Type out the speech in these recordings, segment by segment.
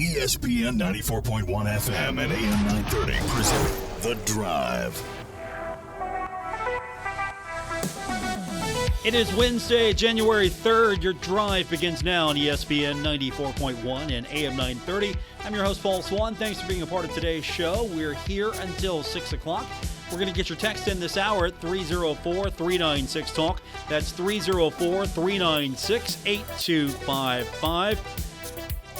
ESPN 94.1 FM and AM 930 present The Drive. It is Wednesday, January 3rd. Your drive begins now on ESPN 94.1 and AM 930. I'm your host, Paul Swann. Thanks for being a part of today's show. We're here until 6 o'clock. We're going to get your text in this hour at 304-396-TALK. That's 304-396-8255.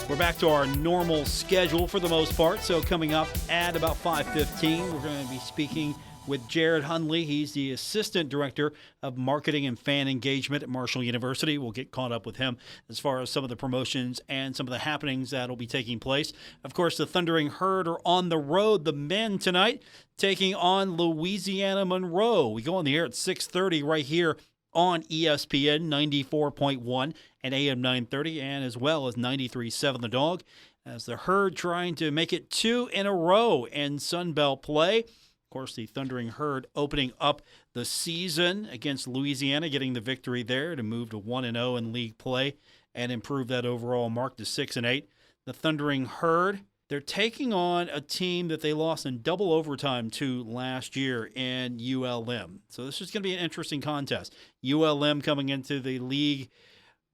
We're back to our normal schedule for the most part. So coming up at about 5:15, we're going to be speaking with Jarrod Hunley. He's the Assistant Director of Marketing and Fan Engagement at Marshall University. We'll get caught up with him as far as some of the promotions and some of the happenings that will be taking place. Of course, the Thundering Herd are on the road. The men tonight taking on Louisiana Monroe. We go on the air at 6:30 right here on ESPN 94.1 and AM 930, and as well as 93.7 The Dog, as the Herd trying to make it 2 in a row in Sun Belt play. Of course, the Thundering Herd opening up the season against Louisiana, getting the victory there to move to 1-0 in league play and improve that overall mark to 6-8. The Thundering Herd, they're taking on a team that they lost in double overtime to last year in ULM. So this is going to be an interesting contest. ULM coming into the league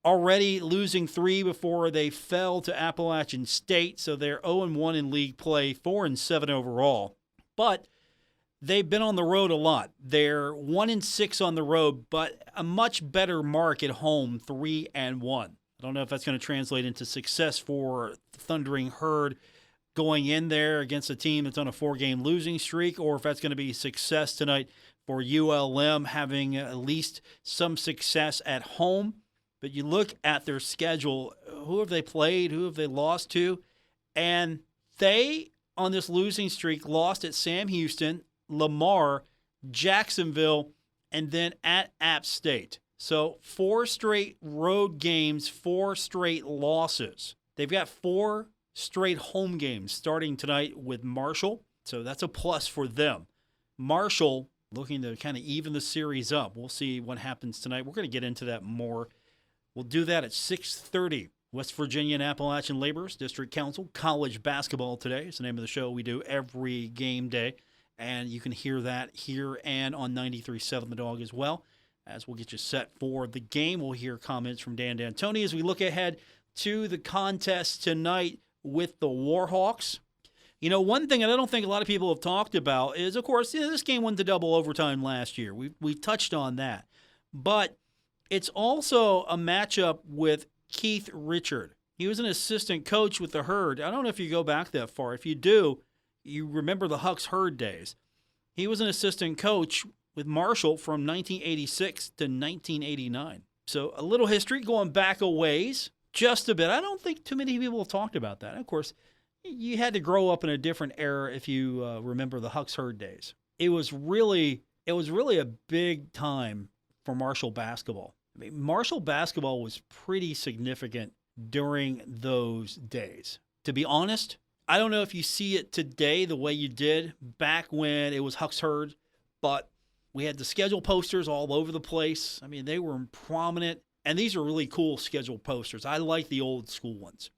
already losing 3 before they fell to Appalachian State. So they're 0-1 in league play, 4-7 overall. But they've been on the road a lot. They're 1-6 on the road, but a much better mark at home, 3-1. I don't know if that's going to translate into success for the Thundering Herd going in there against a team that's on a 4-game losing streak, or if that's going to be success tonight for ULM having at least some success at home. But you look at their schedule, who have they played, who have they lost to, and they, on this losing streak, lost at Sam Houston, Lamar, Jacksonville, and then at App State. So 4 straight road games, 4 straight losses. They've got 4 straight home games starting tonight with Marshall, so that's a plus for them. Marshall looking to kind of even the series up. We'll see what happens tonight. We're going to get into that more. We'll do that at 6:30. West Virginia and Appalachian Laborers District Council college basketball today. It's the name of the show we do every game day. And you can hear that here and on 93.7 The Dog as well. As we'll get you set for the game, we'll hear comments from Dan D'Antoni as we look ahead to the contest tonight with the Warhawks. You know, one thing that I don't think a lot of people have talked about is, of course, this game went to double overtime last year. We touched on that. But it's also a matchup with Keith Richard. He was an assistant coach with the Herd. I don't know if you go back that far. If you do, you remember the Hucks Herd days. He was an assistant coach with Marshall from 1986 to 1989. So a little history going back a ways, just a bit. I don't think too many people have talked about that. Of course, you had to grow up in a different era if you remember the Hucks Herd days. It was really a big time for Marshall basketball. I mean, Marshall basketball was pretty significant during those days. To be honest, I don't know if you see it today the way you did back when it was Hucks Herd, but we had the schedule posters all over the place. I mean, they were prominent, and these are really cool schedule posters. I like the old school ones.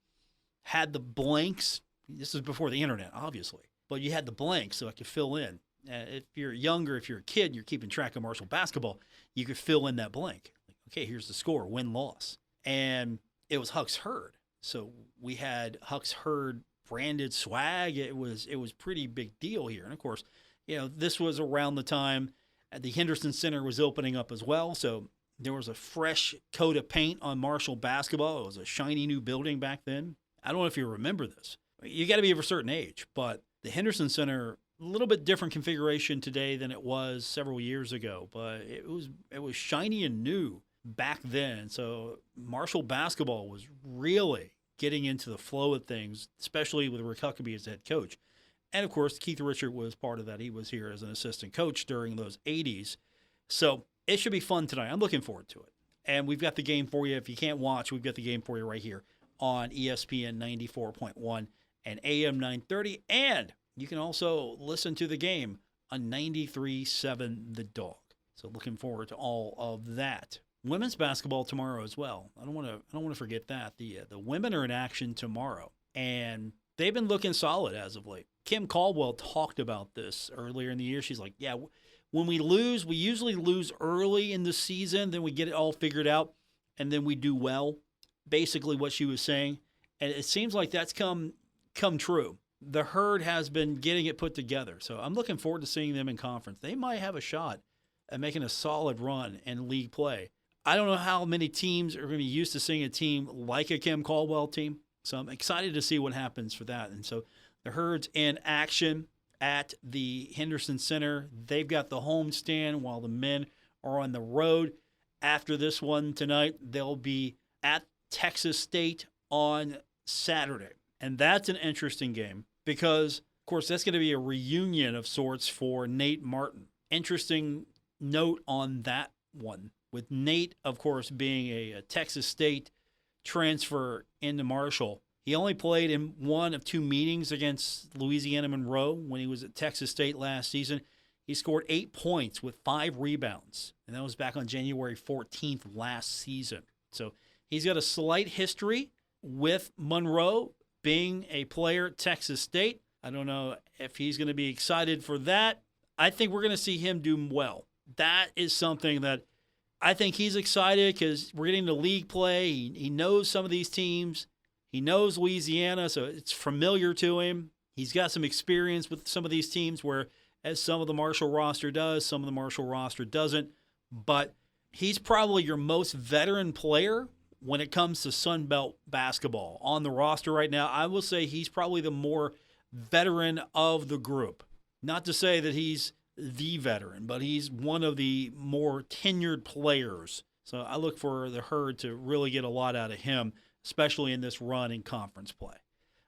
Had the blanks. This is before the internet, obviously, but you had the blanks so I could fill in. If you're younger, if you're a kid, you're keeping track of Marshall basketball, you could fill in that blank. Like, okay, here's the score, win-loss. And it was Hucks Herd. So we had Hucks Herd branded swag. It was pretty big deal here. And of course, this was around the time the Henderson Center was opening up as well. So there was a fresh coat of paint on Marshall basketball. It was a shiny new building back then. I don't know if you remember this. You got to be of a certain age, but the Henderson Center, a little bit different configuration today than it was several years ago, but it was shiny and new back then. So Marshall basketball was really getting into the flow of things, especially with Rick Huckabee as head coach. And, of course, Keith Richard was part of that. He was here as an assistant coach during those 80s. So it should be fun tonight. I'm looking forward to it. And we've got the game for you. If you can't watch, we've got the game for you right here on ESPN 94.1 and AM 930. And you can also listen to the game on 93.7 The Dog. So looking forward to all of that. Women's basketball tomorrow as well. I don't want to forget that. The women are in action tomorrow. and they've been looking solid as of late. Kim Caldwell talked about this earlier in the year. She's like, yeah, when we lose, we usually lose early in the season, then we get it all figured out, and then we do well, basically what she was saying. And it seems like that's come true. The Herd has been getting it put together. So I'm looking forward to seeing them in conference. They might have a shot at making a solid run in league play. I don't know how many teams are going to be used to seeing a team like a Kim Caldwell team. So I'm excited to see what happens for that. And so the Herd's in action at the Henderson Center. They've got the home stand while the men are on the road. After this one tonight, they'll be at Texas State on Saturday. And that's an interesting game because, of course, that's going to be a reunion of sorts for Nate Martin. Interesting note on that one, with Nate, of course, being a Texas State transfer into Marshall. He only played in one of two meetings against Louisiana Monroe when he was at Texas State last season. He scored 8 points with 5 rebounds, and that was back on January 14th last season. So he's got a slight history with Monroe being a player at Texas State. I don't know if he's going to be excited for that. I think we're going to see him do well. That is something that I think he's excited because we're getting to league play. He knows some of these teams. He knows Louisiana, so it's familiar to him. He's got some experience with some of these teams where, as some of the Marshall roster does, some of the Marshall roster doesn't. But he's probably your most veteran player when it comes to Sun Belt basketball on the roster right now. I will say he's probably the more veteran of the group. Not to say that he's the veteran, but he's one of the more tenured players. So I look for the Herd to really get a lot out of him, especially in this run in conference play.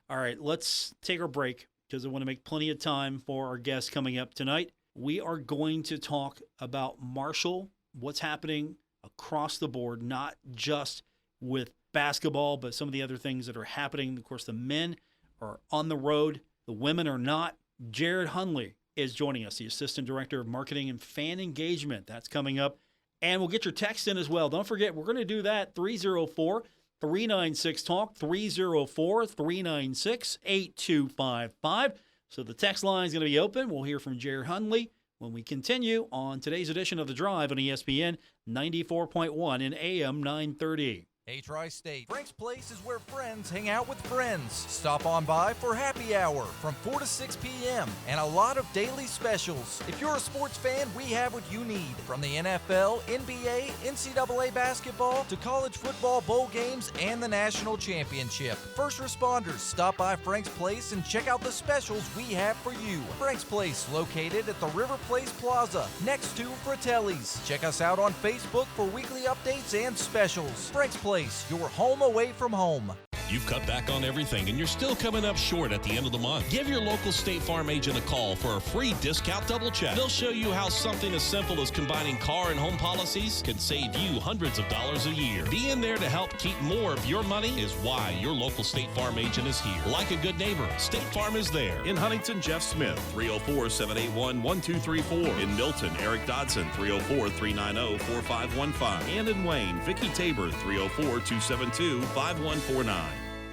All right, let's take our break because I want to make plenty of time for our guests coming up tonight. We are going to talk about Marshall, what's happening across the board, not just with basketball, but some of the other things that are happening. Of course, the men are on the road. The women are not. Jarrod Hunley is joining us, the Assistant Director of Marketing and Fan Engagement. That's coming up. And we'll get your text in as well. Don't forget, we're going to do that, 304-396-TALK, 304-396-8255. So the text line is going to be open. We'll hear from Jarrod Hunley when we continue on today's edition of The Drive on ESPN 94.1 and AM 930. Hey, Tri-State, Frank's Place is where friends hang out with friends. Stop on by for happy hour from 4 to 6 p.m. and a lot of daily specials. If you're a sports fan, we have what you need. From the NFL, NBA, NCAA basketball, to college football bowl games and the national championship. First responders, stop by Frank's Place and check out the specials we have for you. Frank's Place, located at the River Place Plaza, next to Fratelli's. Check us out on Facebook for weekly updates and specials. Frank's Place, your home away from home. You've cut back on everything and you're still coming up short at the end of the month. Give your local State Farm agent a call for a free discount double check. They'll show you how something as simple as combining car and home policies can save you hundreds of dollars a year. Being there to help keep more of your money is why your local State Farm agent is here. Like a good neighbor, State Farm is there. In Huntington, Jeff Smith, 304-781-1234. In Milton, Eric Dodson, 304-390-4515. And in Wayne, Vicky Tabor, 304-272-5149.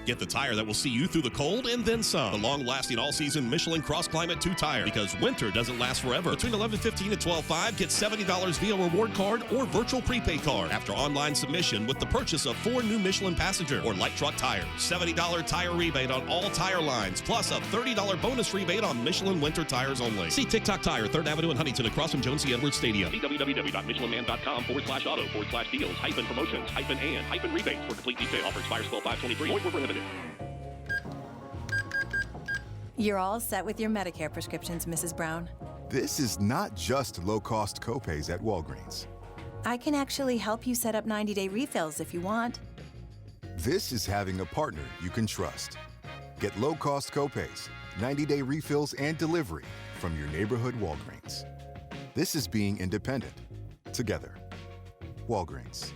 Get the tire that will see you through the cold and then some. The long-lasting all-season Michelin Cross Climate 2 tire, because winter doesn't last forever. Between 11:15 and 12:05, get $70 via reward card or virtual prepaid card after online submission with the purchase of 4 new Michelin passenger or light truck tires. $70 tire rebate on all tire lines, plus a $30 bonus rebate on Michelin winter tires only. See TikTok Tire, 3rd Avenue in Huntington, across from Jones C. Edwards Stadium. www.michelinman.com/auto/deals-promotions-and-rebates for complete detail. Offer expires 12/5/23. Void where prohibited. You're all set with your Medicare prescriptions, Mrs. Brown. This is not just low-cost copays at Walgreens. I can actually help you set up 90-day refills if you want. This is having a partner you can trust. Get low-cost copays, 90-day refills, and delivery from your neighborhood Walgreens. This is being independent. Together. Walgreens.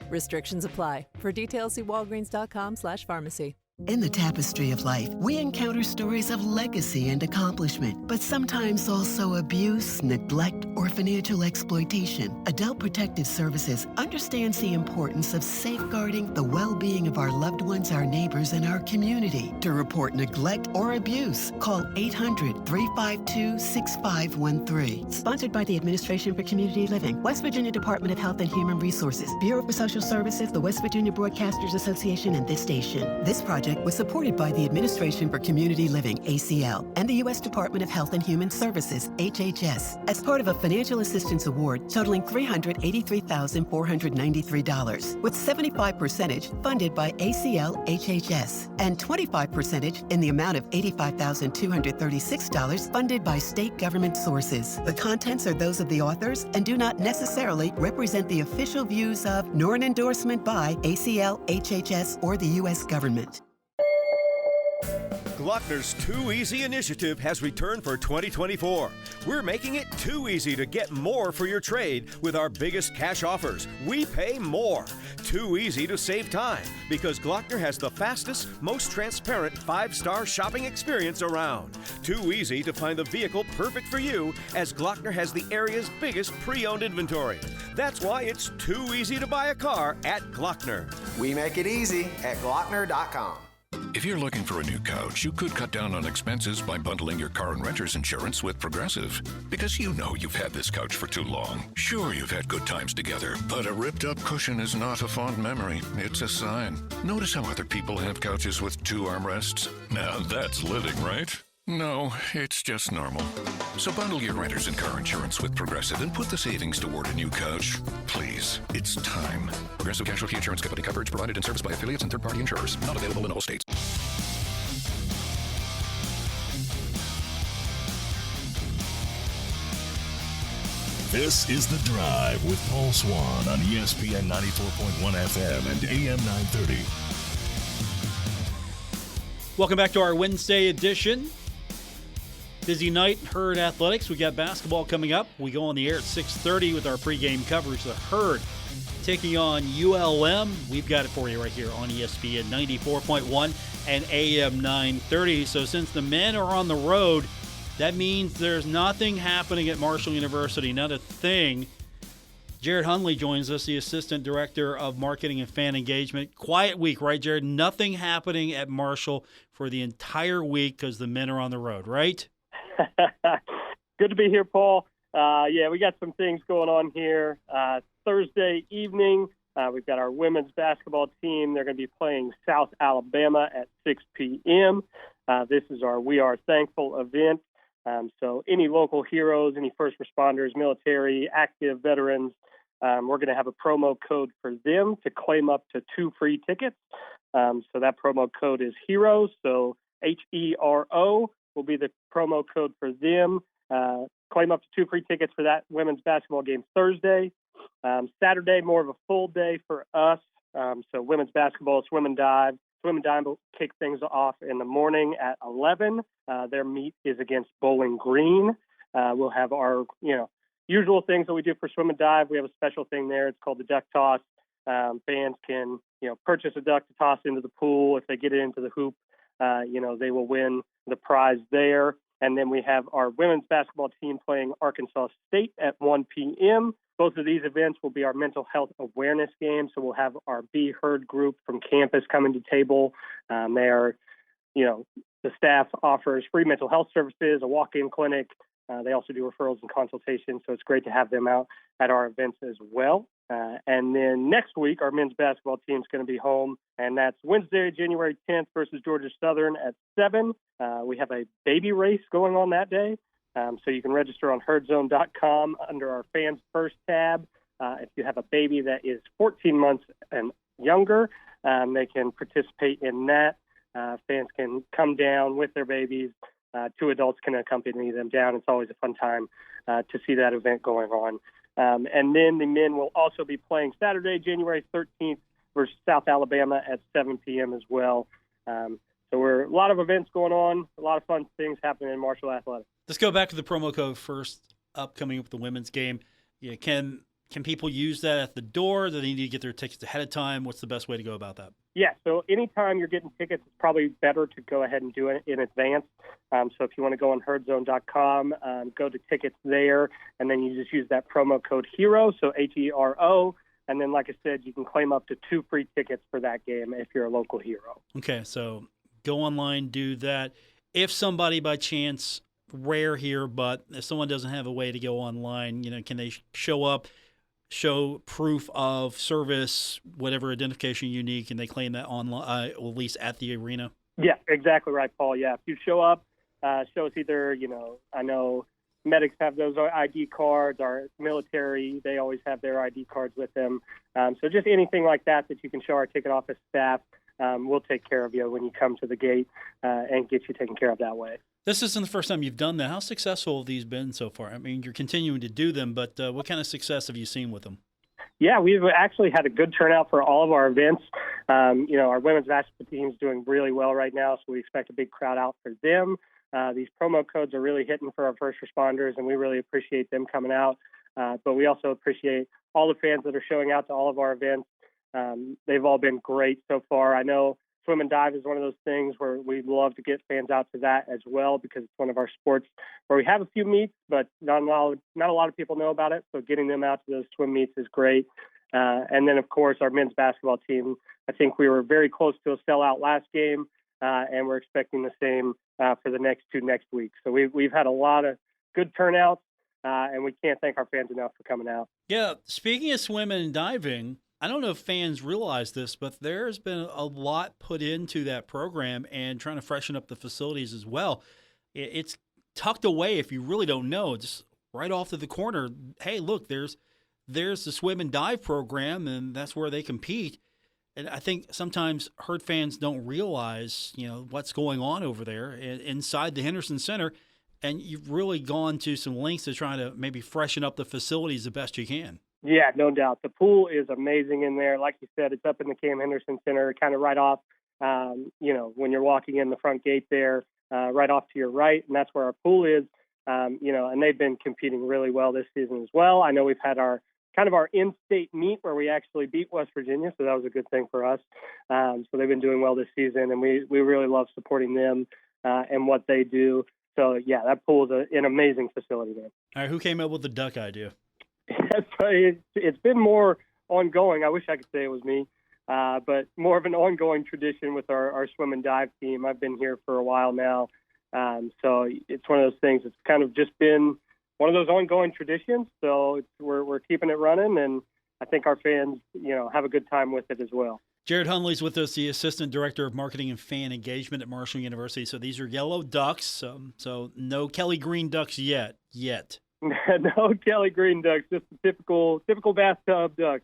Restrictions apply. For details, see walgreens.com/pharmacy. In the tapestry of life, we encounter stories of legacy and accomplishment, but sometimes also abuse, neglect, or financial exploitation. Adult Protective Services understands the importance of safeguarding the well-being of our loved ones, our neighbors, and our community. To report neglect or abuse, call 800-352-6513. Sponsored by the Administration for Community Living, West Virginia Department of Health and Human Resources, Bureau for Social Services, the West Virginia Broadcasters Association, and this station. This project was supported by the Administration for Community Living, ACL, and the U.S. Department of Health and Human Services, HHS, as part of a financial assistance award totaling $383,493, with 75% funded by ACL, HHS, and 25% in the amount of $85,236 funded by state government sources. The contents are those of the authors and do not necessarily represent the official views of, nor an endorsement by, ACL, HHS, or the U.S. government. Glockner's Too Easy initiative has returned for 2024. We're making it too easy to get more for your trade with our biggest cash offers. We pay more. Too easy to save time because Glockner has the fastest, most transparent 5-star shopping experience around. Too easy to find the vehicle perfect for you as Glockner has the area's biggest pre-owned inventory. That's why it's too easy to buy a car at Glockner. We make it easy at Glockner.com. If you're looking for a new couch, you could cut down on expenses by bundling your car and renter's insurance with Progressive. Because you know you've had this couch for too long. Sure, you've had good times together, but a ripped-up cushion is not a fond memory. It's a sign. Notice how other people have couches with 2 armrests? Now that's living, right? No, it's just normal. So bundle your renters and car insurance with Progressive and put the savings toward a new couch. Please, it's time. Progressive Casualty Insurance Company coverage provided and serviced by affiliates and third-party insurers. Not available in all states. This is The Drive with Paul Swann on ESPN 94.1 FM and AM 930. Welcome back to our Wednesday edition. Busy night, Herd Athletics. We got basketball coming up. We go on the air at 6:30 with our pregame coverage. The Herd taking on ULM. We've got it for you right here on ESPN 94.1 and AM 930. So since the men are on the road, that means there's nothing happening at Marshall University, not a thing. Jarrod Hunley joins us, the Assistant Director of Marketing and Fan Engagement. Quiet week, right, Jarrod? Nothing happening at Marshall for the entire week because the men are on the road, right? Good to be here, Paul. Yeah, we got some things going on here. Thursday evening, we've got our women's basketball team. They're going to be playing South Alabama at 6 p.m. This is our We Are Thankful event. So any local heroes, any first responders, military, active veterans, we're going to have a promo code for them to claim up to 2 free tickets. So that promo code is HEROES, so HERO will be the promo code for them. Claim up to 2 free tickets for that women's basketball game Thursday. Saturday, more of a full day for us. So women's basketball, swim and dive. Swim and dive will kick things off in the morning at 11. Their meet is against Bowling Green. We'll have our, usual things that we do for swim and dive. We have a special thing there. It's called the duck toss. Fans can, purchase a duck to toss into the pool. If they get it into the hoop, they will win the prize there. And then we have our women's basketball team playing Arkansas State at 1 p.m. Both of these events will be our mental health awareness games. So we'll have our Be Heard group from campus coming to table. They are, the staff offers free mental health services, a walk-in clinic. They also do referrals and consultations. So it's great to have them out at our events as well. And then next week, our men's basketball team is going to be home, and that's Wednesday, January 10th versus Georgia Southern at 7. We have a baby race going on that day, so you can register on herdzone.com under our Fans First tab. If you have a baby that is 14 months and younger, they can participate in that. Fans can come down with their babies. 2 adults can accompany them down. It's always a fun time to see that event going on. And then the men will also be playing Saturday, January 13th versus South Alabama at 7 p.m. as well. So we're a lot of events going on, a lot of fun things happening in Marshall Athletics. Let's go back to the promo code first, upcoming with the women's game. Can Can people use that at the door? Do they need to get their tickets ahead of time? What's the best way to go about that? Yeah, so anytime you're getting tickets, it's probably better to go ahead and do it in advance. So if you want to go on herdzone.com, go to tickets there, and then you just use that promo code HERO, so HERO. And then, like I said, you can claim up to 2 free tickets for that game if you're a local hero. Okay, so go online, do that. If somebody by chance, rare here, but if someone doesn't have a way to go online, can they show up, show proof of service, whatever identification you need, can they claim that online, at least at the arena? Yeah, exactly right, Paul. Yeah, if you show up, show us either, I know medics have those ID cards. Our military, they always have their ID cards with them. So just anything like that you can show our ticket office staff, we'll take care of you when you come to the gate and get you taken care of that way. This isn't the first time you've done that. How successful have these been so far? I mean, you're continuing to do them, but what kind of success have you seen with them? Yeah, we've actually had a good turnout for all of our events. Our women's basketball team is doing really well right now, so we expect a big crowd out for them. These promo codes are really hitting for our first responders, and we really appreciate them coming out. But we also appreciate all the fans that are showing out to all of our events. They've all been great so far. I know swim and dive is one of those things where we'd love to get fans out to that as well, because it's one of our sports where we have a few meets, but not a lot of people know about it. So getting them out to those swim meets is great. And then, of course, our men's basketball team, I think we were very close to a sellout last game, and we're expecting the same for the next 2 next week. So we've had a lot of good turnouts, and we can't thank our fans enough for coming out. Yeah, speaking of swimming and diving, I don't know if fans realize this, but there's been a lot put into that program and trying to freshen up the facilities as well. It's tucked away, if you really don't know, just right off to the corner. Hey, look, there's the swim and dive program, and that's where they compete. And I think sometimes Herd fans don't realize, what's going on over there inside the Henderson Center, and you've really gone to some lengths to try to maybe freshen up the facilities the best you can. Yeah, no doubt. The pool is amazing in there. Like you said, it's up in the Cam Henderson Center, kind of right off, when you're walking in the front gate there, right off to your right, and that's where our pool is. And they've been competing really well this season as well. I know we've had our in-state meet where we actually beat West Virginia, so that was a good thing for us. So they've been doing well this season, and we really love supporting them and what they do. So, yeah, that pool is an amazing facility there. All right, who came up with the duck idea? It's been more ongoing. I wish I could say it was me, but more of an ongoing tradition with our swim and dive team. I've been here for a while now, so it's one of those things. It's kind of just been one of those ongoing traditions. So we're keeping it running, and I think our fans, have a good time with it as well. Jarrod Hunley's with us, the Assistant Director of Marketing and Fan Engagement at Marshall University. So these are yellow ducks. So no Kelly Green ducks yet. No Kelly Green ducks, just the typical bathtub ducks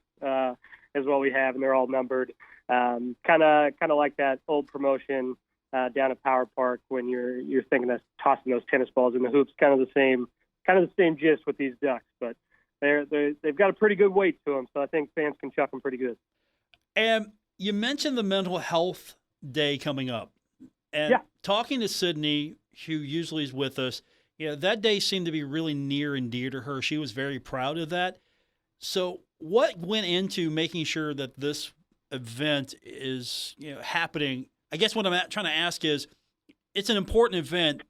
is what we have, and they're all numbered. Kind of like that old promotion down at Power Park when you're thinking of tossing those tennis balls in the hoops. Kind of the same gist with these ducks, but they've got a pretty good weight to them, so I think fans can chuck them pretty good. And you mentioned the Mental Health Day coming up, and talking to Sydney, who usually is with us. That day seemed to be really near and dear to her. She was very proud of that. So what went into making sure that this event is happening? I guess what I'm trying to ask is, it's an important event.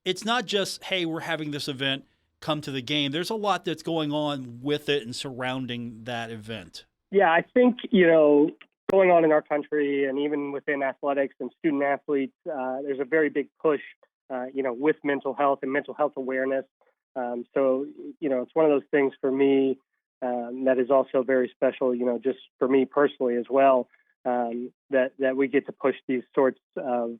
It's not just, hey, we're having this event, come to the game. There's a lot that's going on with it and surrounding that event. Yeah, I think, going on in our country and even within athletics and student athletes, there's a very big push with mental health and mental health awareness. So, it's one of those things for me that is also very special, just for me personally as well, that we get to push these sorts of,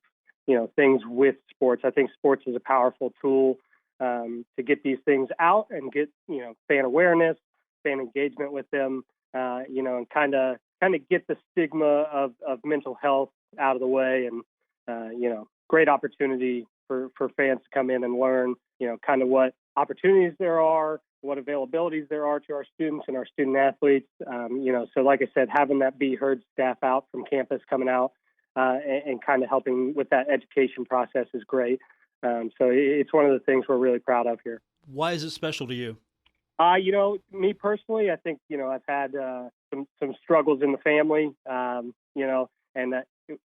things with sports. I think sports is a powerful tool to get these things out and get, fan awareness, fan engagement with them, and kind of get the stigma of mental health out of the way. And, great opportunity for fans to come in and learn, kind of what opportunities there are, what availabilities there are to our students and our student athletes. So like I said, having that Be Heard staff out from campus coming out and kind of helping with that education process is great. So it's one of the things we're really proud of here. Why is it special to you? Me personally, I think, I've had some struggles in the family, and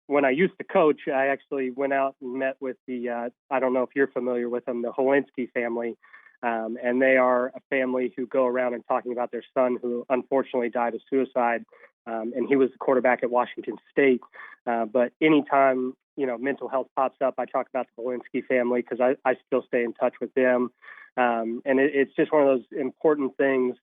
when I used to coach, I actually went out and met with I don't know if you're familiar with them, the Hunley family. And they are a family who go around and talking about their son who unfortunately died of suicide. And he was the quarterback at Washington State. But anytime, mental health pops up, I talk about the Hunley family because I still stay in touch with them. And it's just one of those important things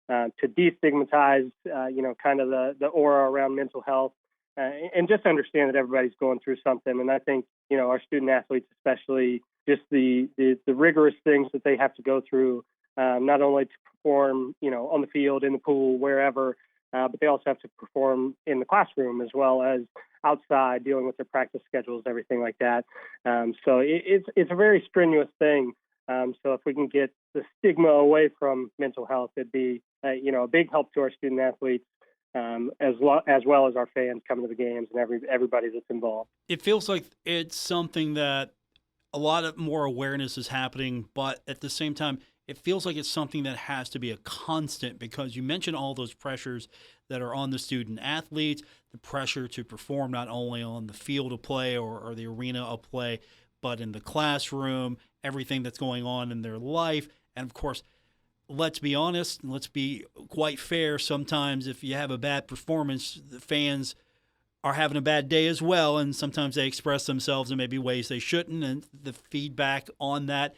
to destigmatize, kind of the aura around mental health and just understand that everybody's going through something. And I think, our student athletes, especially, just the rigorous things that they have to go through, not only to perform, on the field, in the pool, wherever, but they also have to perform in the classroom as well as outside, dealing with their practice schedules, everything like that. So it's a very strenuous thing. So if we can get the stigma away from mental health, it'd be, a big help to our student athletes, as well as our fans coming to the games and everybody that's involved. It feels like it's something that a lot of more awareness is happening, but at the same time, it feels like it's something that has to be a constant because you mentioned all those pressures that are on the student athletes, the pressure to perform not only on the field of play or the arena of play, but in the classroom, everything that's going on in their life. And of course, let's be honest, and let's be quite fair. Sometimes if you have a bad performance, the fans are having a bad day as well, and sometimes they express themselves in maybe ways they shouldn't, and the feedback on that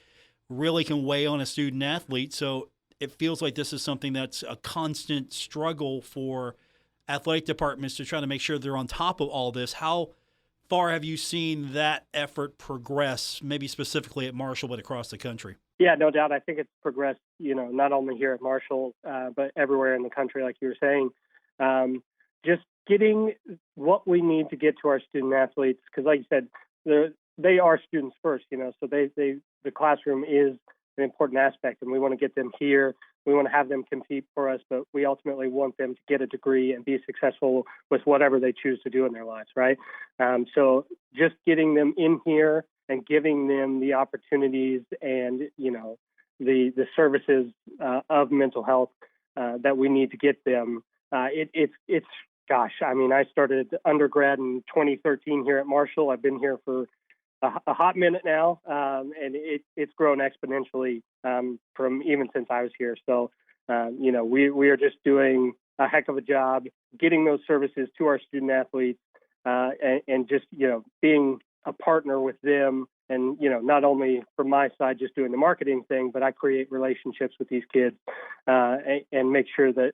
really can weigh on a student athlete. So it feels like this is something that's a constant struggle for athletic departments to try to make sure they're on top of all this. How far have you seen that effort progress, maybe specifically at Marshall, but across the country? Yeah, no doubt. I think it's progressed, not only here at Marshall, but everywhere in the country, like you were saying. Just getting what we need to get to our student athletes, because like you said, they are students first, so the classroom is an important aspect, and we want to get them here. We want to have them compete for us, but we ultimately want them to get a degree and be successful with whatever they choose to do in their lives, right? So just getting them in here and giving them the opportunities and, the services of mental health that we need to get them. I started undergrad in 2013 here at Marshall. I've been here for a hot minute now, and it's grown exponentially from even since I was here. So, we are just doing a heck of a job getting those services to our student athletes and just, being a partner with them. And, not only from my side, just doing the marketing thing, but I create relationships with these kids and make sure that,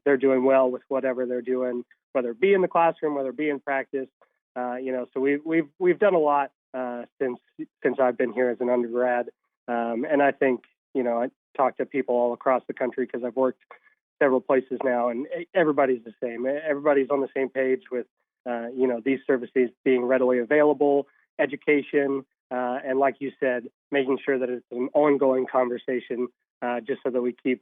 they're doing well with whatever they're doing, whether it be in the classroom, whether it be in practice. So we've done a lot since I've been here as an undergrad. And I think, I talk to people all across the country because I've worked several places now, and everybody's the same. Everybody's on the same page with, these services being readily available, education, and like you said, making sure that it's an ongoing conversation, just so that we keep,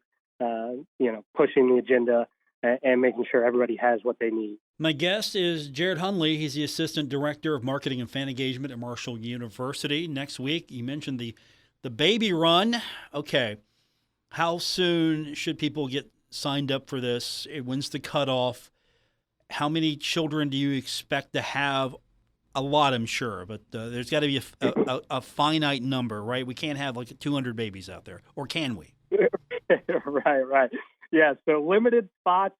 pushing the agenda and making sure everybody has what they need. My guest is Jarrod Hunley. He's the Assistant Director of Marketing and Fan Engagement at Marshall University. Next week, you mentioned the baby run. Okay, how soon should people get signed up for this? When's the cutoff? How many children do you expect to have? A lot, I'm sure, but there's got to be a finite number, right? We can't have like 200 babies out there, or can we? Right. Yeah, so limited spots,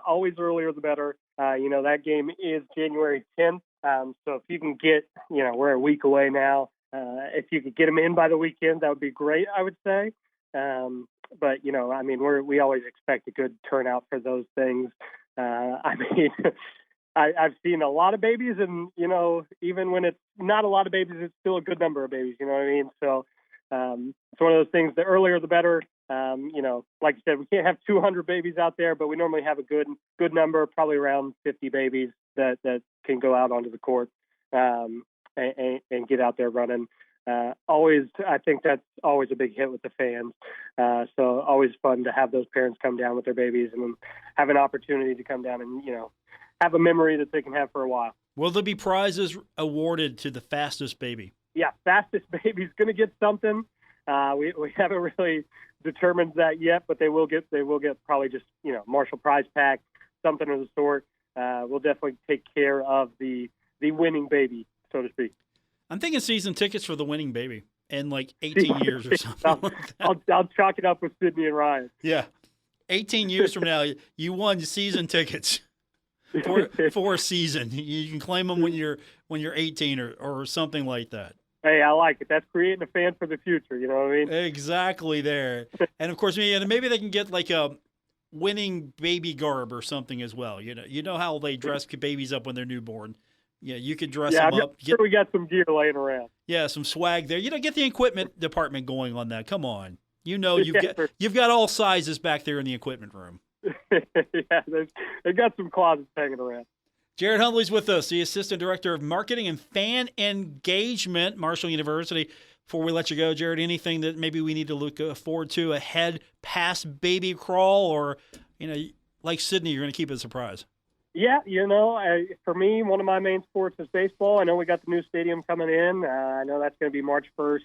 always earlier the better. That game is January 10th. So if you can get, we're a week away now. If you could get them in by the weekend, that would be great, I would say. But, we always expect a good turnout for those things. I've seen a lot of babies, and, even when it's not a lot of babies, it's still a good number of babies, you know what I mean? So it's one of those things, the earlier the better. Like you said, we can't have 200 babies out there, but we normally have a good number, probably around 50 babies that can go out onto the court and get out there running. I think that's always a big hit with the fans. So always fun to have those parents come down with their babies and have an opportunity to come down and, have a memory that they can have for a while. Will there be prizes awarded to the fastest baby? Yeah, fastest baby's going to get something. We haven't really determines that yet, but they will get probably just Marshall prize pack, something of the sort. We'll definitely take care of the winning baby, so to speak. I'm thinking season tickets for the winning baby in like 18 years or something. I'll chalk it up with Sydney and Ryan. Yeah, 18 years from now, you won season tickets for a season. You can claim them when you're 18 or something like that. Hey, I like it. That's creating a fan for the future. You know what I mean? Exactly there. And of course, maybe they can get like a winning baby garb or something as well. You know how they dress babies up when they're newborn. Yeah, you could dress them up. Sure we got some gear laying around. Yeah, some swag there. Get the equipment department going on that. Come on. You've got all sizes back there in the equipment room. Yeah, they got some closets hanging around. Jarrod Hunley's with us, the Assistant Director of Marketing and Fan Engagement, Marshall University. Before we let you go, Jarrod, anything that maybe we need to look forward to ahead past baby crawl, or, like Sydney, you're going to keep it a surprise? Yeah, for me, one of my main sports is baseball. I know we got the new stadium coming in. I know that's going to be March 1st.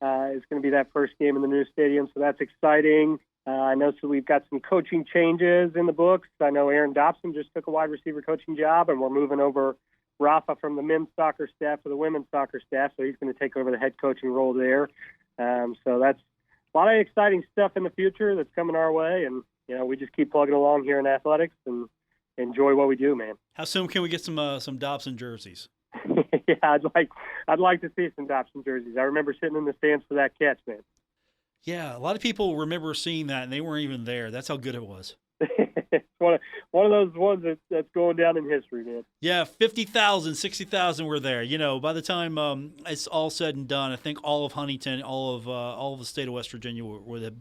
It's going to be that first game in the new stadium, so that's exciting. I know we've got some coaching changes in the books. I know Aaron Dobson just took a wide receiver coaching job, and we're moving over Rafa from the men's soccer staff to the women's soccer staff, so he's going to take over the head coaching role there. So that's a lot of exciting stuff in the future that's coming our way, and we just keep plugging along here in athletics and enjoy what we do, man. How soon can we get some Dobson jerseys? Yeah, I'd like to see some Dobson jerseys. I remember sitting in the stands for that catch, man. Yeah, a lot of people remember seeing that, and they weren't even there. That's how good it was. It's one of those ones that's going down in history, man. Yeah, 50,000, 60,000 were there. By the time it's all said and done, I think all of Huntington, all of the state of West Virginia would have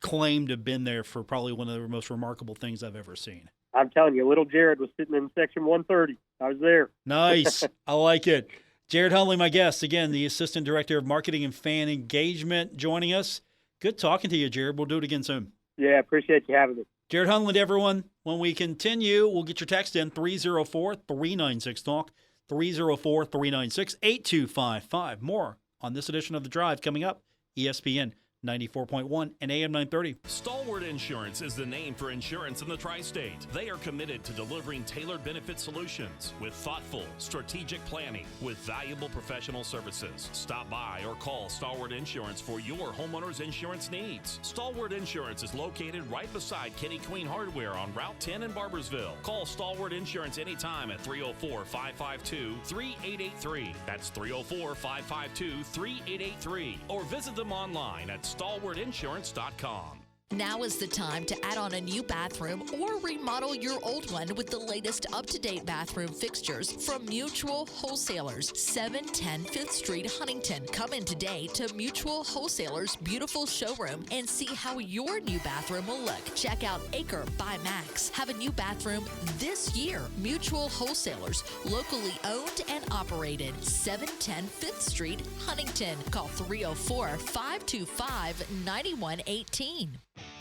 claimed to have been there for probably one of the most remarkable things I've ever seen. I'm telling you, little Jarrod was sitting in section 130. I was there. Nice. I like it. Jarrod Hunley, my guest, again, the Assistant Director of Marketing and Fan Engagement, joining us. Good talking to you, Jarrod. We'll do it again soon. Yeah, appreciate you having me. Jarrod Hunley to everyone. When we continue, we'll get your text in 304-396-TALK, 304-396-8255. More on this edition of The Drive coming up. ESPN 94.1 and AM 930. Stalwart Insurance is the name for insurance in the tri-state. They are committed to delivering tailored benefit solutions with thoughtful, strategic planning with valuable professional services. Stop by or call Stalwart Insurance for your homeowner's insurance needs. Stalwart Insurance is located right beside Kenny Queen Hardware on Route 10 in Barbersville. Call Stalwart Insurance anytime at 304-552-3883. That's 304-552-3883. Or visit them online at stalwartinsurance.com. Now is the time to add on a new bathroom or remodel your old one with the latest up-to-date bathroom fixtures from Mutual Wholesalers, 710 5th Street, Huntington. Come in today to Mutual Wholesalers' beautiful showroom and see how your new bathroom will look. Check out Acre by Max. Have a new bathroom this year. Mutual Wholesalers, locally owned and operated, 710 5th Street, Huntington. Call 304-525-9118.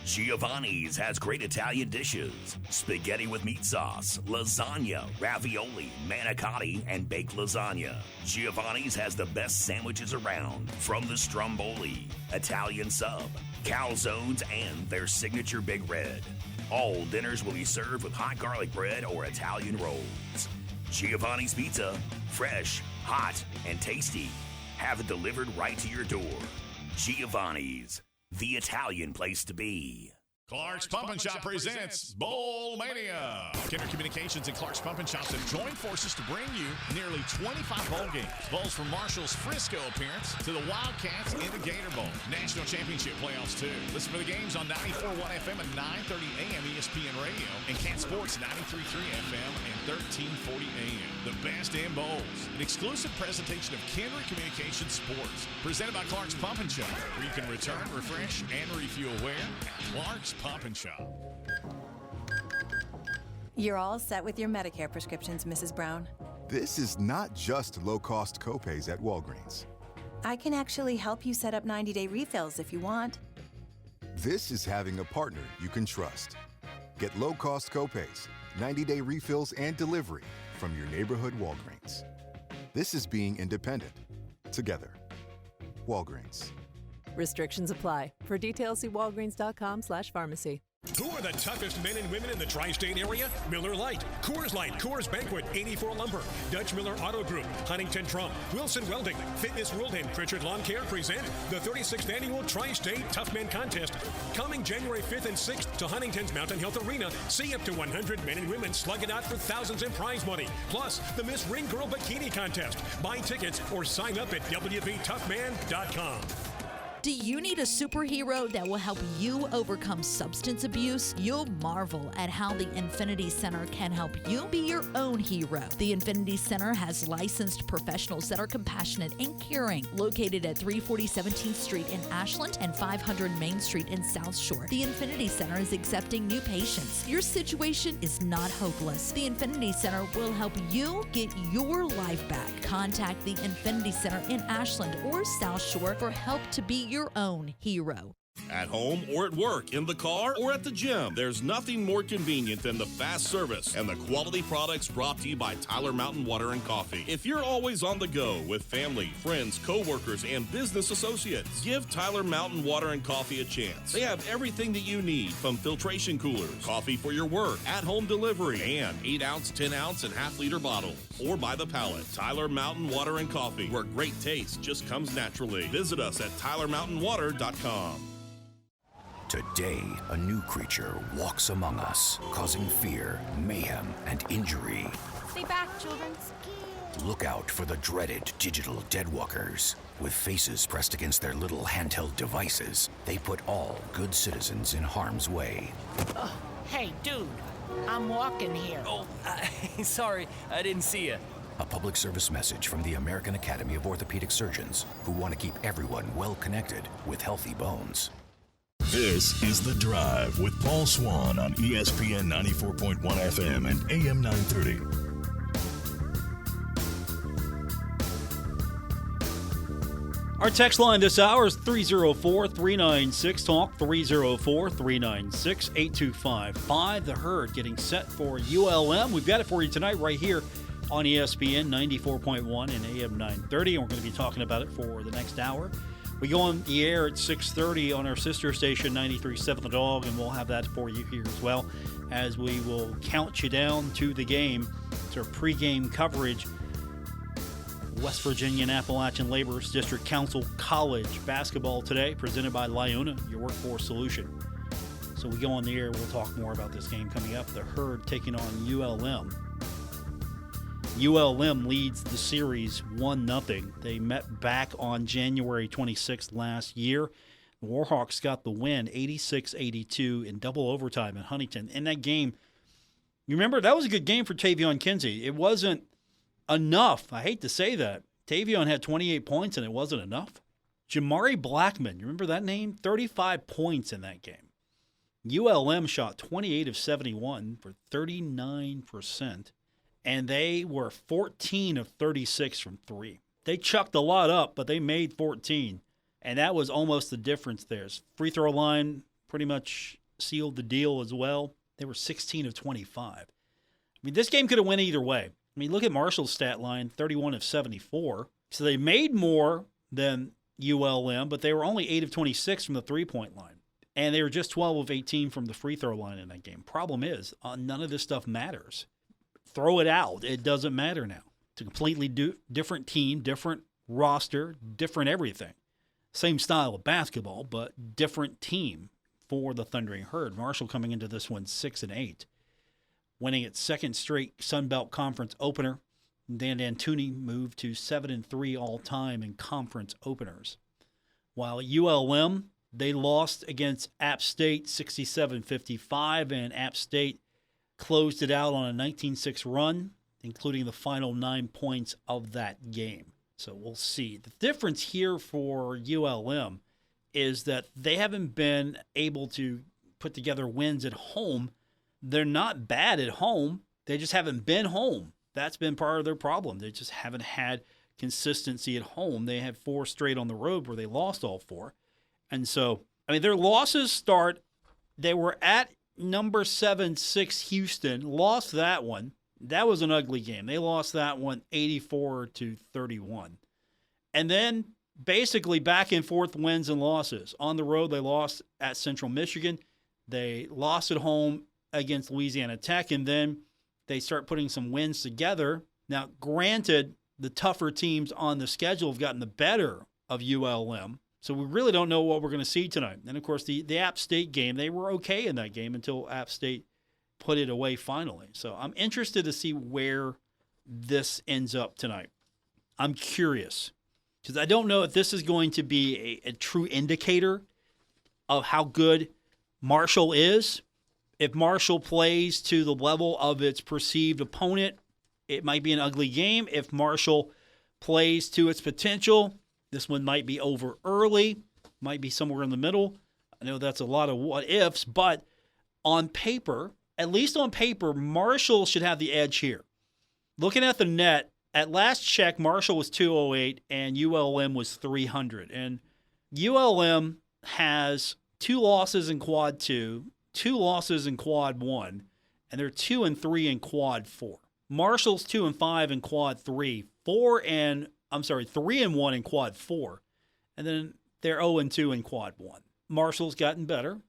Giovanni's has great Italian dishes. Spaghetti with meat sauce, lasagna, ravioli, manicotti, and baked lasagna. Giovanni's has the best sandwiches around, from the stromboli, Italian sub, calzones, and their signature Big Red. All dinners will be served with hot garlic bread or Italian rolls. Giovanni's Pizza, fresh, hot, and tasty. Have it delivered right to your door. Giovanni's, the Italian place to be. Clark's Pump and Shop presents Bowl Mania. Kinder Communications and Clark's Pump and Shops have joined forces to bring you nearly 25 bowl games. Bowls from Marshall's Frisco appearance to the Wildcats in the Gator Bowl. National Championship playoffs, too. Listen for the games on 94.1 FM and 930 AM ESPN Radio and Cat Sports 93.3 FM and 1340 AM. The best in bowls. An exclusive presentation of Kinder Communications Sports. Presented by Clark's Pump and Shop, where you can return, refresh, and refuel where? Clark's Pump and Shop. You're all set with your Medicare prescriptions, Mrs. Brown. This is not just low-cost copays at Walgreens. I can actually help you set up 90-day refills if you want. This is having a partner you can trust. Get low-cost copays, 90-day refills, and delivery from your neighborhood Walgreens. This is being independent. Together. Walgreens. Restrictions apply. For details, see walgreens.com/pharmacy. Who are the toughest men and women in the tri-state area? Miller Lite, Coors Banquet, 84 Lumber, Dutch Miller Auto Group, Huntington Trump, Wilson Welding, Fitness World, and Pritchard Lawn Care present the 36th Annual Tri-State Tough Men Contest. Coming January 5th and 6th to Huntington's Mountain Health Arena, see up to 100 men and women slug it out for thousands in prize money. Plus, the Miss Ring Girl Bikini Contest. Buy tickets or sign up at wbtoughman.com. Do you need a superhero that will help you overcome substance abuse? You'll marvel at how the Infinity Center can help you be your own hero. The Infinity Center has licensed professionals that are compassionate and caring. Located at 340 17th Street in Ashland and 500 Main Street in South Shore, the Infinity Center is accepting new patients. Your situation is not hopeless. The Infinity Center will help you get your life back. Contact the Infinity Center in Ashland or South Shore for help to be your own hero. At home or at work, in the car or at the gym, there's nothing more convenient than the fast service and the quality products brought to you by Tyler Mountain Water and Coffee. If you're always on the go with family, friends, co-workers, and business associates, give Tyler Mountain Water and Coffee a chance. They have everything that you need, from filtration coolers, coffee for your work, at-home delivery, and 8-ounce, 10-ounce, and half-liter bottles, or by the pallet. Tyler Mountain Water and Coffee, where great taste just comes naturally. Visit us at tylermountainwater.com. Today, a new creature walks among us, causing fear, mayhem, and injury. Stay back, children. Look out for the dreaded digital deadwalkers. With faces pressed against their little handheld devices, they put all good citizens in harm's way. Hey, dude, I'm walking here. Oh, sorry, I didn't see you. A public service message from the American Academy of Orthopedic Surgeons, who want to keep everyone well connected with healthy bones. This is The Drive with Paul Swann on ESPN 94.1 FM and AM 930. Our text line this hour is 304-396-TALK, 304-396-8255. The Herd getting set for ULM. We've got it for you tonight right here on ESPN 94.1 and AM 930, and we're going to be talking about it for the next hour. We go on the air at 6:30 on our sister station, 93.7 The Dog, and we'll have that for you here as well, as we will count you down to the game. It's our pregame coverage. West Virginia and Appalachian Laborers District Council College basketball today, presented by Lyona, your workforce solution. So we go on the air, we'll talk more about this game coming up. The Herd taking on ULM. ULM leads the series 1-0. They met back on January 26th last year. The Warhawks got the win, 86-82 in double overtime in Huntington. In that game, you remember, that was a good game for Tavion Kinsey. It wasn't enough. I hate to say that. Tavion had 28 points, and it wasn't enough. Jamari Blackman, you remember that name? 35 points in that game. ULM shot 28 of 71 for 39%. And they were 14 of 36 from three. They chucked a lot up, but they made 14. And that was almost the difference there. Free throw line pretty much sealed the deal as well. They were 16 of 25. I mean, this game could have went either way. I mean, look at Marshall's stat line, 31 of 74. So they made more than ULM, but they were only 8 of 26 from the three-point line. And they were just 12 of 18 from the free throw line in that game. Problem is, none of this stuff matters. Throw it out. It doesn't matter now. It's a completely different team, different roster, different everything. Same style of basketball, but different team for the Thundering Herd. Marshall coming into this one 6-8, winning its second straight Sun Belt Conference opener. Dan D'Antoni moved to 7-3 all-time in conference openers. While ULM, they lost against App State 67-55, and App State closed it out on a 19-6 run, including the final 9 points of that game. So we'll see. The difference here for ULM is that they haven't been able to put together wins at home. They're not bad at home. They just haven't been home. That's been part of their problem. They just haven't had consistency at home. They had 4 straight on the road where they lost all 4. And so, I mean, their losses start, they were at number 7-6 Houston, lost that one. That was an ugly game. They lost that one 84-31. And then basically back and forth wins and losses. On the road, they lost at Central Michigan. They lost at home against Louisiana Tech, and then they start putting some wins together. Now, granted, the tougher teams on the schedule have gotten the better of ULM, so we really don't know what we're going to see tonight. And, of course, the App State game, they were okay in that game until App State put it away finally. So I'm interested to see where this ends up tonight. I'm curious because I don't know if this is going to be a true indicator of how good Marshall is. If Marshall plays to the level of its perceived opponent, it might be an ugly game. If Marshall plays to its potential, this one might be over early, might be somewhere in the middle. I know that's a lot of what ifs, but on paper, at least on paper, Marshall should have the edge here. Looking at the net, at last check, Marshall was 208 and ULM was 300. And ULM has 2 losses in quad 2, 2 losses in quad 1, and they're 2-3 in quad 4. Marshall's 2-5 in quad 3, 3-1 in quad 4, and then they're 0-2 in quad 1. Marshall's gotten better.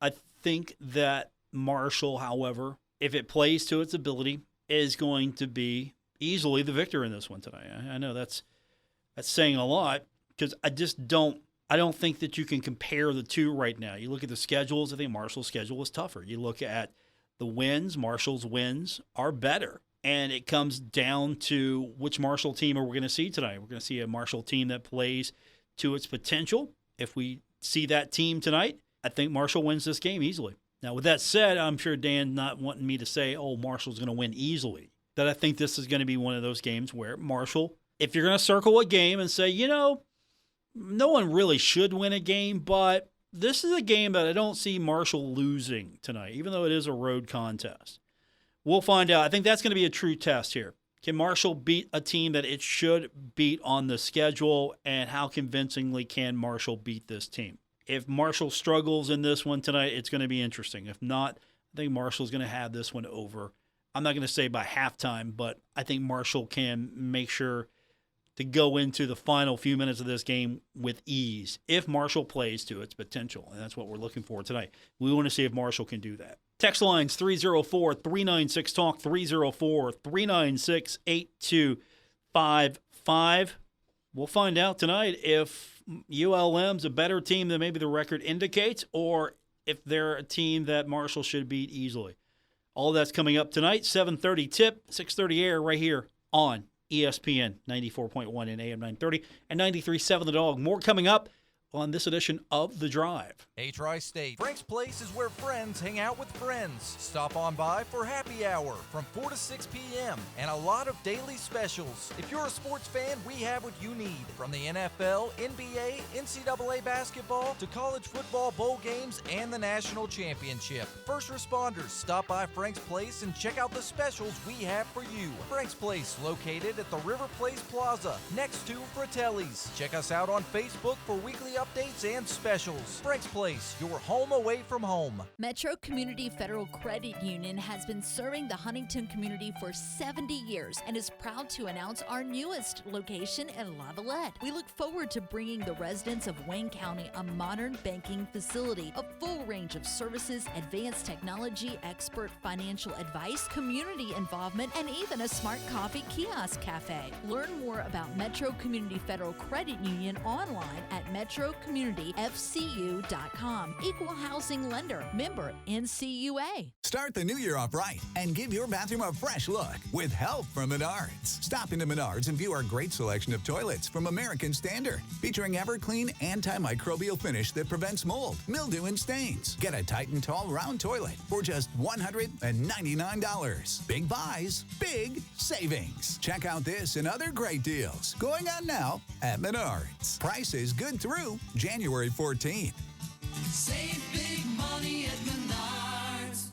I think that Marshall, however, if it plays to its ability, is going to be easily the victor in this one tonight. I know that's saying a lot because I don't think that you can compare the two right now. You look at the schedules, I think Marshall's schedule is tougher. You look at the wins, Marshall's wins are better. And it comes down to which Marshall team are we going to see tonight. We're going to see a Marshall team that plays to its potential. If we see that team tonight, I think Marshall wins this game easily. Now, with that said, I'm sure Dan's not wanting me to say, Marshall's going to win easily. That I think this is going to be one of those games where Marshall, if you're going to circle a game and say, no one really should win a game, but this is a game that I don't see Marshall losing tonight, even though it is a road contest. We'll find out. I think that's going to be a true test here. Can Marshall beat a team that it should beat on the schedule, and how convincingly can Marshall beat this team? If Marshall struggles in this one tonight, it's going to be interesting. If not, I think Marshall's going to have this one over. I'm not going to say by halftime, but I think Marshall can make sure to go into the final few minutes of this game with ease if Marshall plays to its potential, and that's what we're looking for tonight. We want to see if Marshall can do that. Text lines 304-396-TALK, 304-396-8255. We'll find out tonight if ULM's a better team than maybe the record indicates, or if they're a team that Marshall should beat easily. All that's coming up tonight, 7:30 tip, 6:30 air right here on ESPN 94.1 and AM 930 and 93.7 The Dog. More coming up on this edition of The Drive. Hey, Tri-State, Frank's Place is where friends hang out with friends. Stop on by for happy hour from 4 to 6 p.m. and a lot of daily specials. If you're a sports fan, we have what you need. From the NFL, NBA, NCAA basketball, to college football bowl games and the national championship. First responders, stop by Frank's Place and check out the specials we have for you. Frank's Place, located at the River Place Plaza, next to Fratelli's. Check us out on Facebook for weekly updates and specials. Frank's Place, your home away from home. Metro Community Federal Credit Union has been serving the Huntington community for 70 years and is proud to announce our newest location in Lavallette. We look forward to bringing the residents of Wayne County a modern banking facility, a full range of services, advanced technology, expert financial advice, community involvement, and even a smart coffee kiosk cafe. Learn more about Metro Community Federal Credit Union online at metrocommunityfcu.com. Equal housing lender. Member NCUA. Start the new year off right and give your bathroom a fresh look with help from Menards. Stop into Menards and view our great selection of toilets from American Standard, featuring EverClean antimicrobial finish that prevents mold, mildew, and stains. Get a Titan Tall round toilet for just $199. Big buys, big savings. Check out this and other great deals going on now at Menards. Prices good through January 14th. Save big money at Menards.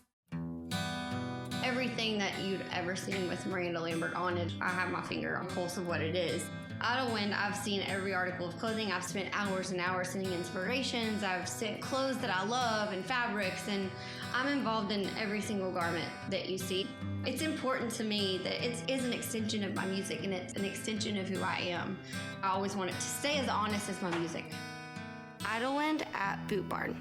Everything that you'd ever seen with Miranda Lambert on it, I have my finger on the pulse of what it is. Out of Wind, I've seen every article of clothing. I've spent hours and hours sending inspirations. I've sent clothes that I love and fabrics, and I'm involved in every single garment that you see. It's important to me that it is an extension of my music, and it's an extension of who I am. I always want it to stay as honest as my music. Idlewind at Boot Barn.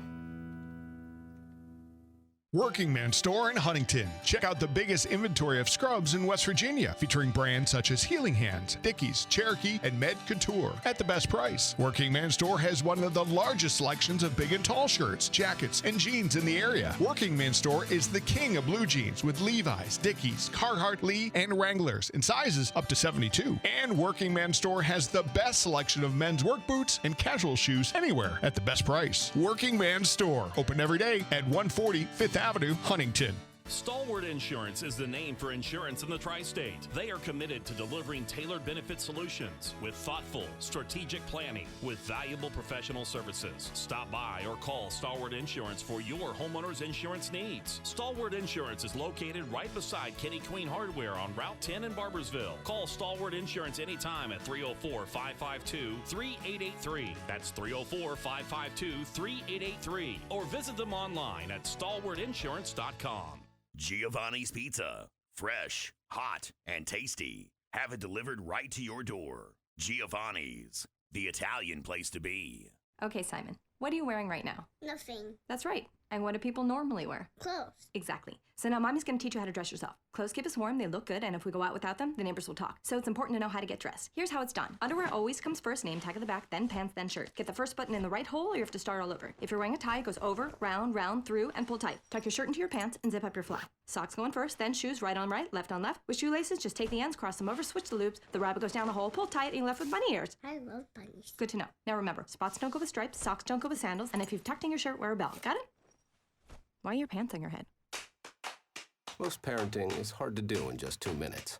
Working Man Store in Huntington. Check out the biggest inventory of scrubs in West Virginia, featuring brands such as Healing Hands, Dickies, Cherokee, and Med Couture at the best price. Working Man Store has one of the largest selections of big and tall shirts, jackets, and jeans in the area. Working Man Store is the king of blue jeans with Levi's, Dickies, Carhartt, Lee, and Wranglers in sizes up to 72. And Working Man Store has the best selection of men's work boots and casual shoes anywhere at the best price. Working Man Store, open every day at 140 5th Avenue, Huntington. Stalwart Insurance is the name for insurance in the tri-state. They are committed to delivering tailored benefit solutions with thoughtful, strategic planning with valuable professional services. Stop by or call Stalwart Insurance for your homeowner's insurance needs. Stalwart Insurance is located right beside Kenny Queen Hardware on Route 10 in Barbersville. Call Stalwart Insurance anytime at 304-552-3883. That's 304-552-3883. Or visit them online at stalwartinsurance.com. Giovanni's Pizza. Fresh, hot, and tasty. Have it delivered right to your door. Giovanni's, the Italian place to be. Okay, Simon, what are you wearing right now? Nothing. That's right. And what do people normally wear? Clothes. Exactly. So now Mommy's going to teach you how to dress yourself. Clothes keep us warm, they look good, and if we go out without them, the neighbors will talk. So it's important to know how to get dressed. Here's how it's done. Underwear always comes first, name tag at the back, then pants, then shirt. Get the first button in the right hole, or you have to start all over. If you're wearing a tie, it goes over, round, round, through, and pull tight. Tuck your shirt into your pants and zip up your fly. Socks going first, then shoes right on right, left on left. With shoelaces, just take the ends, cross them over, switch the loops. The rabbit goes down the hole, pull tight, and you're left with bunny ears. I love bunnies. Good to know. Now remember, spots don't go with stripes, socks don't go with sandals, and if you've tucked in your shirt, wear a belt. Got it? Why are your pants on your head? Most parenting is hard to do in just 2 minutes.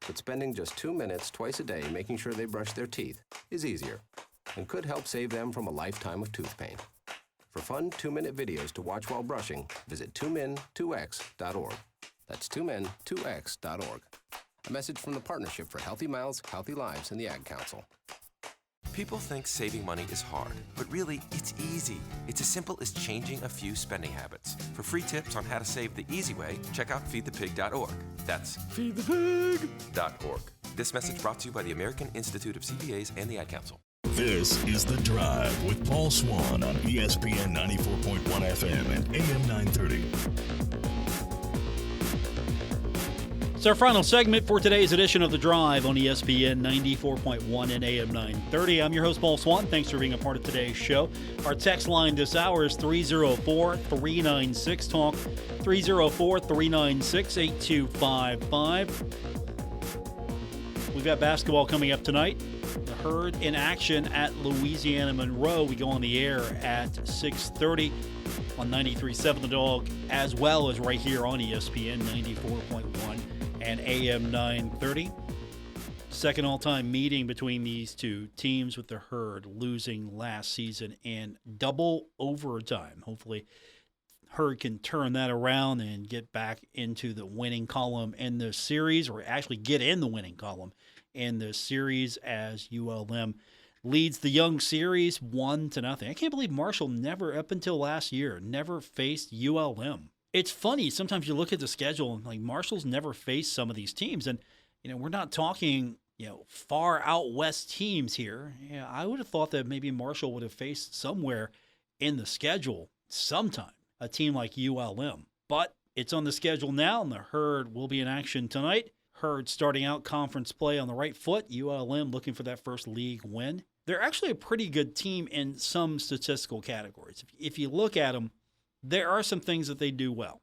But spending just 2 minutes twice a day making sure they brush their teeth is easier and could help save them from a lifetime of tooth pain. For fun 2-minute videos to watch while brushing, visit 2min2x.org. That's 2min2x.org. A message from the Partnership for Healthy Mouths, Healthy Lives, and the Ag Council. People think saving money is hard, but really, it's easy. It's as simple as changing a few spending habits. For free tips on how to save the easy way, check out feedthepig.org. That's feedthepig.org. This message brought to you by the American Institute of CPAs and the Ad Council. This is The Drive with Paul Swann on ESPN 94.1 FM and AM 930. It's our final segment for today's edition of The Drive on ESPN 94.1 and AM 930. I'm your host, Paul Swann. Thanks for being a part of today's show. Our text line this hour is 304-396-TALK, 304-396-8255. We've got basketball coming up tonight. The Herd in action at Louisiana Monroe. We go on the air at 6:30 on 93.7 The Dog, as well as right here on ESPN 94.1 and AM 930. Second all-time meeting between these two teams, with the Herd losing last season in double overtime. Hopefully, Herd can turn that around and get back into the winning column in the series, or actually get in the winning column in the series, as ULM leads the Young series 1-0. I can't believe Marshall never, up until last year, never faced ULM. It's funny, sometimes you look at the schedule and like Marshall's never faced some of these teams, and we're not talking far out west teams here. I would have thought that maybe Marshall would have faced somewhere in the schedule sometime a team like ULM, but it's on the schedule now, and the Herd will be in action tonight. Herd starting out conference play on the right foot. ULM looking for that first league win. They're actually a pretty good team in some statistical categories. If you look at them, there are some things that they do well.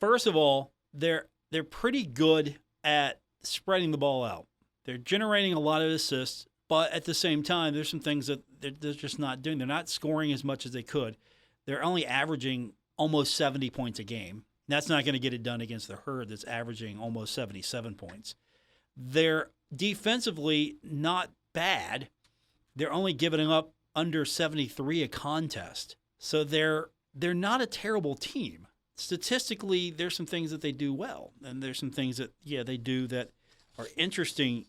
First of all, they're pretty good at spreading the ball out. They're generating a lot of assists, but at the same time, there's some things that they're just not doing. They're not scoring as much as they could. They're only averaging almost 70 points a game. That's not going to get it done against the Herd that's averaging almost 77 points. They're defensively not bad. They're only giving up under 73 a contest. So they're not a terrible team. Statistically, there's some things that they do well, and there's some things that, they do that are interesting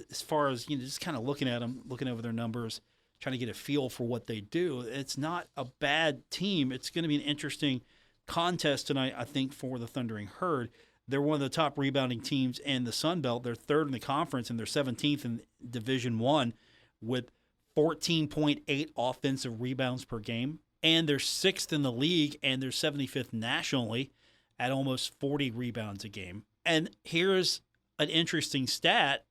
as far as, just kind of looking at them, looking over their numbers, trying to get a feel for what they do. It's not a bad team. It's going to be an interesting contest tonight, I think, for the Thundering Herd. They're one of the top rebounding teams in the Sun Belt. They're third in the conference, and they're 17th in Division I with 14.8 offensive rebounds per game. And they're 6th in the league, and they're 75th nationally at almost 40 rebounds a game. And here's an interesting stat.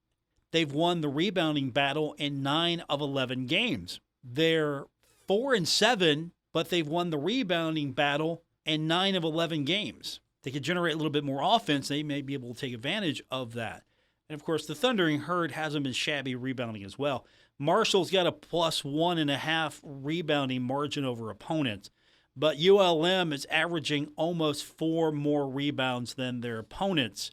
They've won the rebounding battle in 9 of 11 games. They're 4-7, but they've won the rebounding battle in 9 of 11 games. They could generate a little bit more offense. They may be able to take advantage of that. And, of course, the Thundering Herd hasn't been shabby rebounding as well. Marshall's got a plus 1.5 rebounding margin over opponents, but ULM is averaging almost 4 more rebounds than their opponents.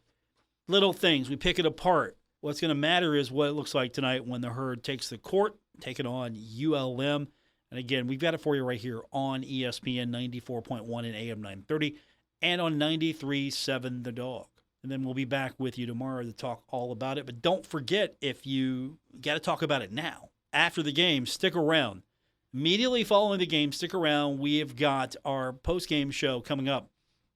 Little things. We pick it apart. What's going to matter is what it looks like tonight when the Herd takes the court, taking on ULM. And, again, we've got it for you right here on ESPN 94.1 and AM 930. And on 93.7 The Dog. And then we'll be back with you tomorrow to talk all about it. But don't forget, if you got to talk about it now. After the game, stick around. Immediately following the game, stick around. We have got our post-game show coming up.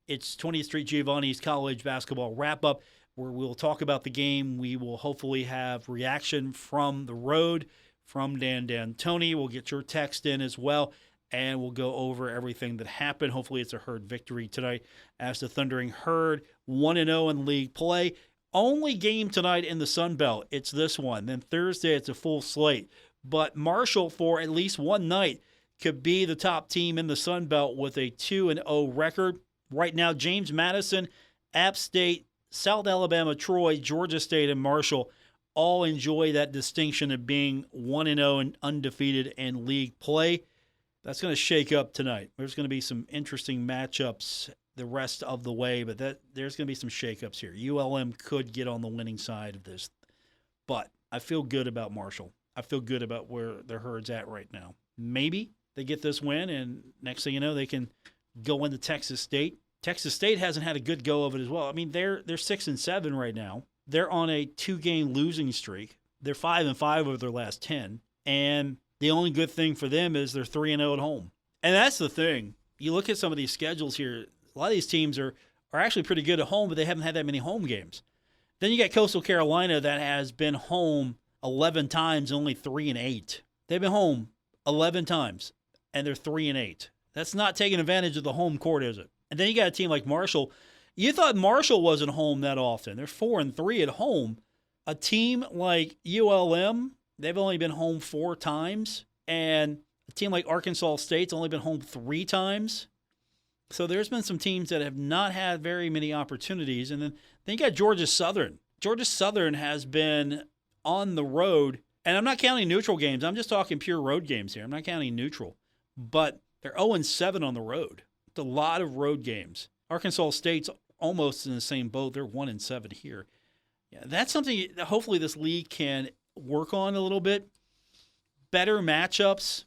It's 20th Street Giovanni's College Basketball Wrap-Up, where we'll talk about the game. We will hopefully have reaction from the road, from Dan D'Antoni. We'll get your text in as well. And we'll go over everything that happened. Hopefully it's a Herd victory tonight as the Thundering Herd 1-0 in league play. Only game tonight in the Sun Belt. It's this one. Then Thursday it's a full slate. But Marshall, for at least one night, could be the top team in the Sun Belt with a 2-0 record. Right now, James Madison, App State, South Alabama, Troy, Georgia State, and Marshall all enjoy that distinction of being 1-0 and undefeated in league play. That's going to shake up tonight. There's going to be some interesting matchups the rest of the way, but there's going to be some shakeups here. ULM could get on the winning side of this, but I feel good about Marshall. I feel good about where their Herd's at right now. Maybe they get this win, and next thing you know, they can go into Texas State. Texas State hasn't had a good go of it as well. I mean, they're 6-7 right now. They're on a 2-game losing streak. They're 5-5 over their last 10, and the only good thing for them is they're 3-0 at home. And that's the thing. You look at some of these schedules here, a lot of these teams are actually pretty good at home, but they haven't had that many home games. Then you got Coastal Carolina that has been home 11 times, only 3-8. They've been home 11 times, and they're 3-8. That's not taking advantage of the home court, is it? And then you got a team like Marshall. You thought Marshall wasn't home that often. They're 4-3 at home. A team like ULM, they've only been home 4 times, and a team like Arkansas State's only been home 3 times. So there's been some teams that have not had very many opportunities. And then you got Georgia Southern. Georgia Southern has been on the road, and I'm not counting neutral games. I'm just talking pure road games here. I'm not counting neutral. But they're 0-7 on the road. It's a lot of road games. Arkansas State's almost in the same boat. They're 1-7 here. Yeah, that's something that hopefully this league can work on a little bit. Better matchups,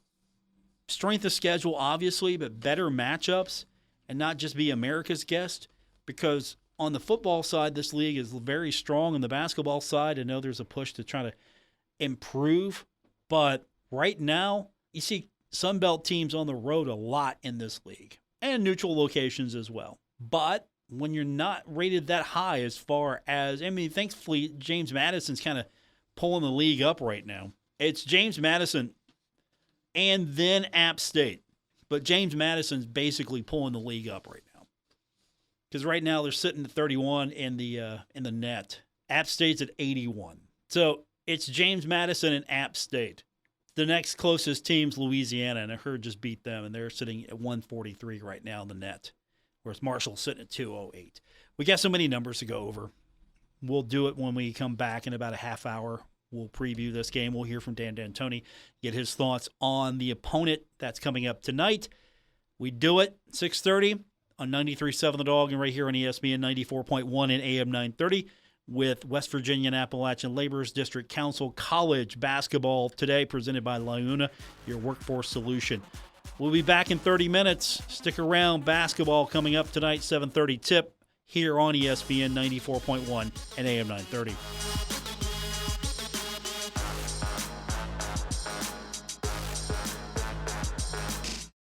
strength of schedule, obviously, but better matchups, and not just be America's guest. Because on the football side, this league is very strong. On the basketball side, I know there's a push to try to improve. But right now, you see Sun Belt teams on the road a lot in this league, and neutral locations as well. But when you're not rated that high as far as, I mean, thankfully, James Madison's kind of pulling the league up right now. It's James Madison and then App State. But James Madison's basically pulling the league up right now. Because right now they're sitting at 31 in the net. App State's at 81. So it's James Madison and App State. The next closest team's Louisiana, and I heard just beat them, and they're sitting at 143 right now in the net. Whereas Marshall's sitting at 208. We got so many numbers to go over. We'll do it when we come back in about a half hour. We'll preview this game. We'll hear from Dan D'Antoni, get his thoughts on the opponent that's coming up tonight. We do it 6:30 on 93.7 The Dog and right here on ESPN 94.1 and AM 930 with West Virginia and Appalachian Laborers District Council College Basketball today, presented by Laguna, your workforce solution. We'll be back in 30 minutes. Stick around. Basketball coming up tonight, 7:30 tip here on ESPN 94.1 and AM 930.